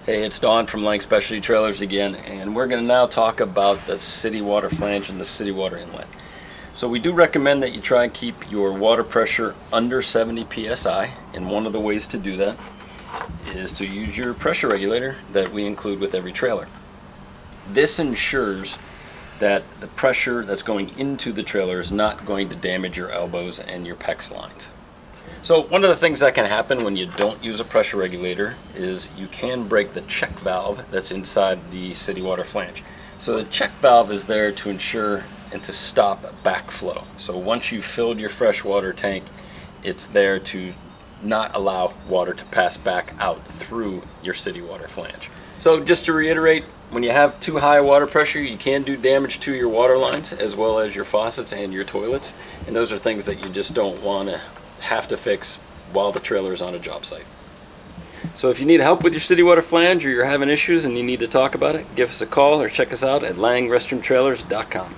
Hey, it's Don from Flange Specialty Trailers again, and we're going to now talk about the city water flange and the city water inlet. So we do recommend that you try and keep your water pressure under 70 psi, and one of the ways to do that is to use your pressure regulator that we include with every trailer. This ensures that the pressure that's going into the trailer is not going to damage your elbows and your PEX lines. So one of the things that can happen when you don't use a pressure regulator is you can break the check valve that's inside the city water flange. So the check valve is there to ensure and to stop backflow. So once you've filled your fresh water tank, it's there to not allow water to pass back out through your city water flange. So just to reiterate, when you have too high water pressure, you can do damage to your water lines as well as your faucets and your toilets, and those are things that you just don't want to have to fix while the trailer is on a job site. So if you need help with your city water flange or you're having issues and you need to talk about it, give us a call or check us out at langrestroomtrailers.com.